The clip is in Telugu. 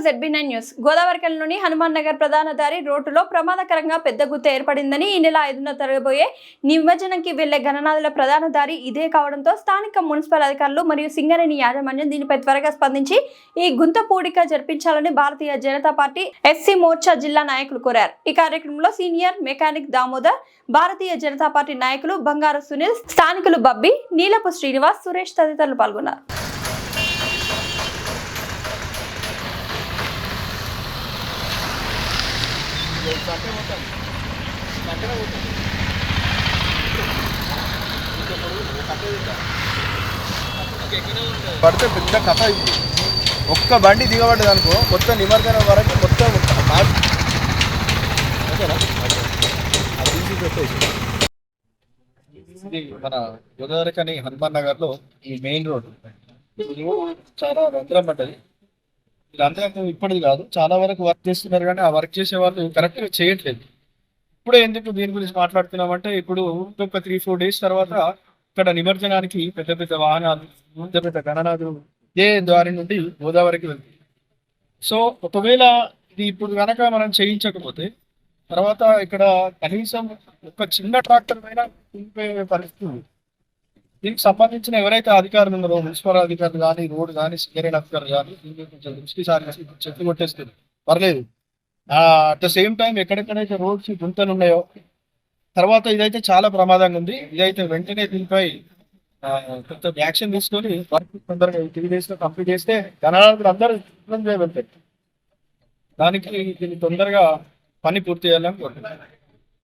ZB9 news. గోదావరికనిలోని హనుమాన్ నగర్ ప్రధాన దారి రోడ్డులో ప్రమాదకరంగా పెద్ద గుత్త ఏర్పడిందని ఈ నెల 5న జరగబోయే నిమజ్జనంకి వెళ్లే గణనాథుల ప్రధాన దారి ఇదే కావడంతో స్థానిక మున్సిపల్ అధికారులు మరియు సింగరేణి యాజమాన్యం దీనిపై త్వరగా స్పందించి ఈ గుంత పూడిక జరిపించాలని భారతీయ జనతా పార్టీ ఎస్సీ మోర్చా జిల్లా నాయకులు కోరారు. ఈ కార్యక్రమంలో senior mechanic Damodar, Bharatiya Janata party నాయకులు బంగారు సునీల్, స్థానికులు బబ్బి, నీలపు శ్రీనివాస్, సురేష్ తదితరులు పాల్గొన్నారు. పడితే పెద్ద కథ ఇది. ఒక్క బండి దిగబడ్డది అనుకో, మొత్తం నిమజ్జనం వరకు మొత్తం మన గోదావరికని హనుమాన్ నగర్ లో ఈ మెయిన్ రోడ్డు చాలా రంధ్రం పడ్డది. వీళ్ళందరూ ఇప్పటిది కాదు, చాలా వరకు వర్క్ చేస్తున్నారు, కానీ ఆ వర్క్ చేసే వాళ్ళు కరెక్ట్గా చేయట్లేదు. ఇప్పుడే ఎందుకు దీని గురించి మాట్లాడుతున్నామంటే, ఇప్పుడు ఇంకొక 3-4 డేస్ తర్వాత ఇక్కడ నిమజ్జనానికి పెద్ద పెద్ద వాహనాలు, పెద్ద పెద్ద గణనాథులు ఇదే దారి నుండి గోదావరికి వెళ్తాయి. సో ఒకవేళ ఇది ఇప్పుడు కనుక మనం చేయించకపోతే తర్వాత ఇక్కడ కనీసం ఒక చిన్న ట్రాక్టర్ పైన తిరిగిపోయే పరిస్థితి ఉంది. దీనికి సంబంధించిన ఎవరైతే అధికారులు ఉన్నారో, మున్సిపల్ అధికారులు కానీ, రోడ్డు కానీ, సింగరేణి అధికారులు కానీ, దీన్ని కొంచెం దృష్టి సారించి చెట్లు కొట్టేస్తుంది పర్లేదు. అట్ ద సేమ్ టైం ఎక్కడెక్కడైతే రోడ్స్ గుంతలు ఉన్నాయో, తర్వాత ఇదైతే చాలా ప్రమాదంగా ఉంది. ఇదైతే వెంటనే దీనిపై కొంచెం యాక్షన్ తీసుకొని వర్క్ తొందరగా 3 days లో కంప్లీట్ చేస్తే గణనాథులు అందరూ వెళ్తారు. దానికి దీన్ని తొందరగా పని పూర్తి చేయాలని కోరుకుంటున్నాను.